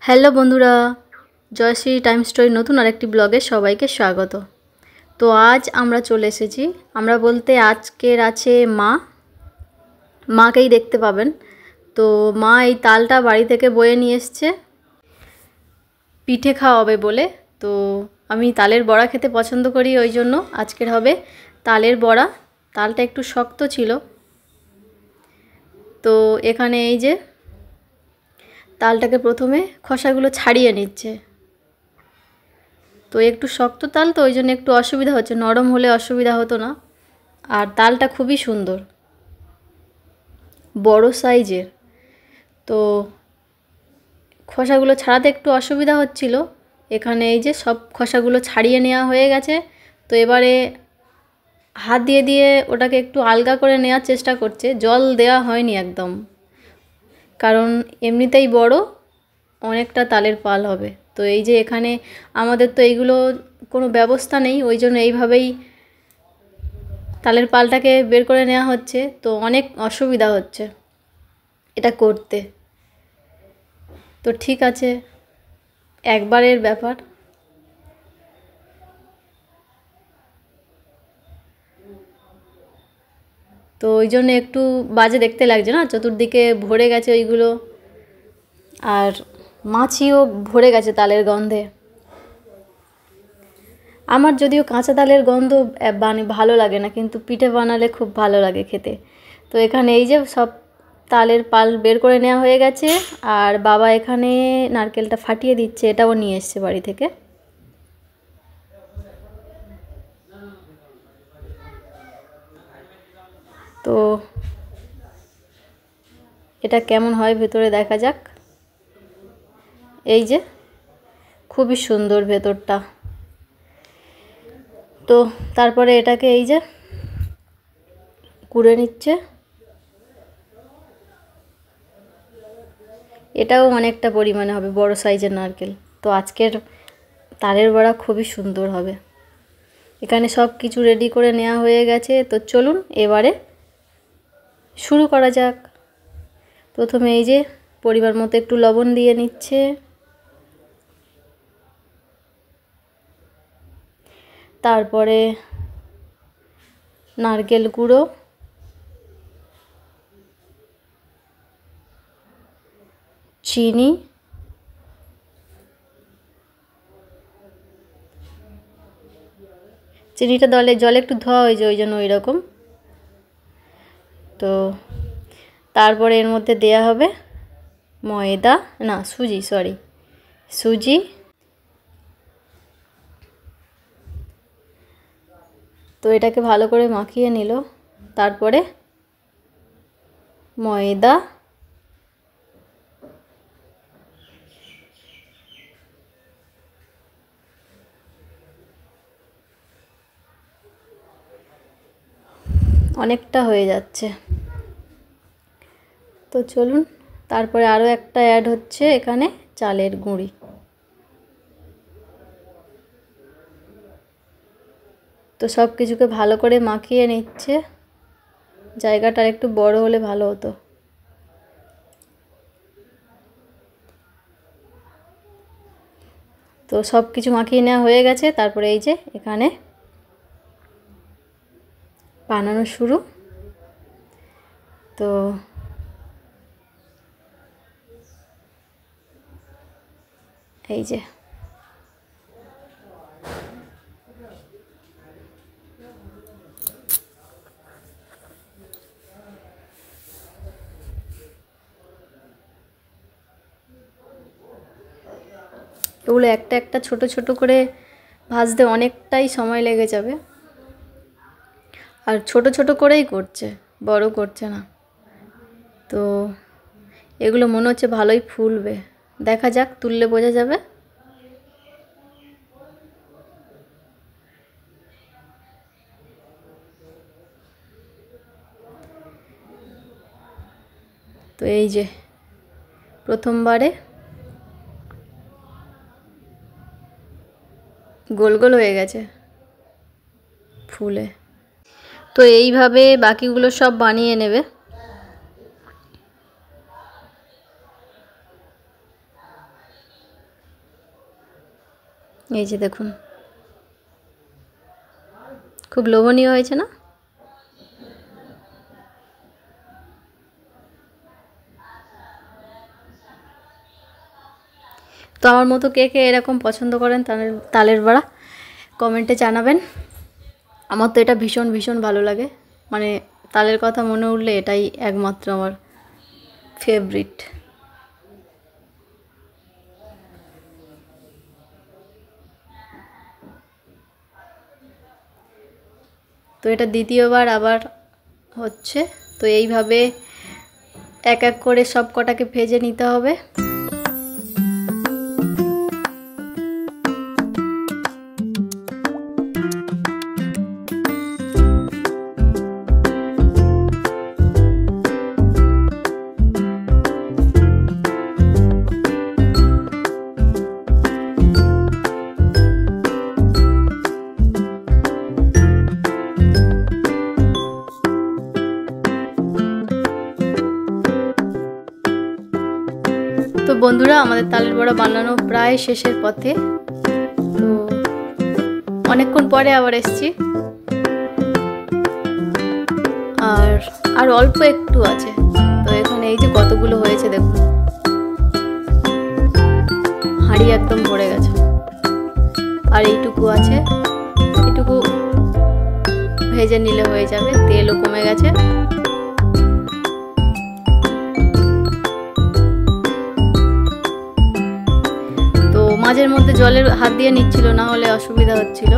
Hello বন্ধুরা, Jayashree time story নতুন আরেকটি ব্লগে সবাইকে স্বাগত। তো আজ আমরা চলে এসেছি, আমরা বলতে আজকের আছে মাকেই দেখতে পাবেন। তো মা এই তালটা বাড়ি থেকে বয়ে নিয়ে এসছে পিঠে খাওয়াবে বলে। তো আমি তালের বড়া খেতে পছন্দ করি, ওই জন্য আজকের হবে তালের বড়া। তালটা একটু শক্ত ছিল, তো এখানে এই যে তালটাকে প্রথমে খোসাগুলো ছাড়িয়ে নিচ্ছে। তো একটু শক্ত তাল, তো ওই জন্য একটু অসুবিধা হচ্ছে, নরম হলে অসুবিধা হতো না। আর তালটা খুবই সুন্দর, বড় সাইজের। তো খোসাগুলো ছাড়াতে একটু অসুবিধা হচ্ছিল। এখানে এই যে সব খোসাগুলো ছাড়িয়ে নেওয়া হয়ে গেছে। তো এবারে হাত দিয়ে দিয়ে ওটাকে একটু আলগা করে নেওয়ার চেষ্টা করছে, জল দেওয়া হয়নি একদম, কারণ এমনিতেই বড় অনেকটা তালের পাল হবে। তো এই যে এখানে আমাদের তো এইগুলো কোনো ব্যবস্থা নেই, ওই জন্য এইভাবেই তালের পালটাকে বের করে নেওয়া হচ্ছে। তো অনেক অসুবিধা হচ্ছে এটা করতে। তো ঠিক আছে, একবারের ব্যাপার। তো ওই জন্য একটু বাজে দেখতে লাগছে না, চতুর্দিকে ভরে গেছে ওইগুলো, আর মাছিও ভরে গেছে তালের গন্ধে। আমার যদিও কাঁচা তালের গন্ধ ভালো লাগে না, কিন্তু পিঠে বানালে খুব ভালো লাগে খেতে। তো এখানে এই যে সব তালের পাল বের করে নেওয়া হয়ে গেছে, আর বাবা এখানে নারকেলটা ফাটিয়ে দিচ্ছে, এটাও নিয়ে এসছে বাড়ি থেকে। তো এটা কেমন হয় ভেতরে দেখা যাক। এই যে খুবই সুন্দর ভেতরটা। তো তারপরে এটাকে এই যে কুড়ে নিচ্ছে, এটাও অনেকটা পরিমাণে হবে, বড় সাইজের নারকেল। তো আজকের তালের বড়া খুবই সুন্দর হবে। এখানে সব কিছু রেডি করে নেওয়া হয়ে গেছে। তো চলুন এবারে শুরু করা যাক। প্রথমে এই যে পরিমাণ মতো একটু লবণ দিয়ে নিচ্ছে, তারপরে নারকেল গুঁড়ো, চিনি, চিনিটা জলে একটু ধোয়া হয়েছে, ওই জন্য ওই রকম। তো তারপরে এর মধ্যে দেয়া হবে ময়দা, না সুজি। তো এটাকে ভালো করে মাখিয়ে নিল, তারপরে ময়দা, অনেকটা হয়ে যাচ্ছে। তো চলুন, তারপরে আরও একটা অ্যাড হচ্ছে এখানে চালের গুঁড়ি। তো সব কিছুকে ভালো করে মাখিয়ে নিচ্ছে। জায়গাটা একটু বড় হলে ভালো হতো। তো সব কিছু মাখিয়ে নেওয়া হয়ে গেছে। তারপরে এই যে এখানে বানানো শুরু। তো এই যে এগুলো একটা একটা ছোট ছোট করে ভাজতে অনেকটাই সময় লেগে যাবে, আর ছোট ছোট করেই করছে, বড় করছে না। তো এগুলো মনে হচ্ছে ভালোই ফুলবে, দেখা যাক, তুললে বোঝা যাবে। তো এই যে প্রথমবারে গোল গোল হয়ে গেছে ফুলে। তো এইভাবে বাকিগুলো সব বানিয়ে নেবে। এই যে দেখুন, খুব লোভনীয় হয়েছে না? তো আমার মতো কে কে এরকম পছন্দ করেন তালের বড়া কমেন্টে জানাবেন। আমার তো এটা ভীষণ ভীষণ ভালো লাগে, মানে তালের কথা মনে উঠলে এটাই একমাত্র আমার ফেভারিট। তো এটা দ্বিতীয়বার আবার হচ্ছে। তো এইভাবে এক এক করে সব কটাকে ভেজে নিতে হবে। তো বন্ধুরা, আমাদের তালের বড়া বানানো প্রায় শেষের পথে। তো অনেকক্ষণ পরে আবার এসছি, আর অল্প একটু আছে। তো এখানে এই যে কতগুলো হয়েছে দেখুন, হাঁড়ি একদম ভরে গেছে। আর এইটুকু আছে, এইটুকু ভেজে নিলে হয়ে যাবে, তেলও কমে গেছে। মাঝের মধ্যে জলের হাত দিয়ে নিচ্ছিল, না হলে অসুবিধা হচ্ছিল।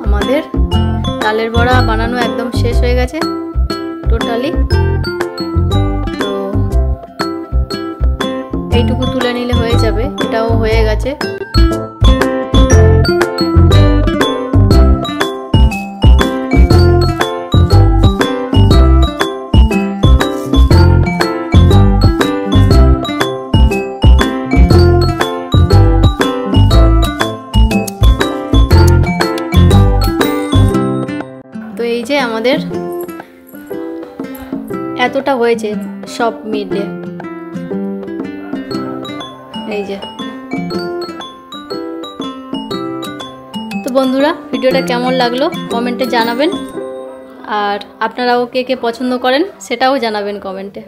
আমাদের তালের বড়া বানানো একদম শেষ হয়ে গেছে টোটালি। তো এইটুকু তুলে নিলে হয়ে যাবে, এটাও হয়ে গেছে। এই যে আমাদের এতটা হয়েছে সব মিলে, এই যে। তো বন্ধুরা, ভিডিওটা কেমন লাগলো কমেন্টে জানাবেন, আর আপনারাও কে কে পছন্দ করেন সেটাও জানাবেন কমেন্টে।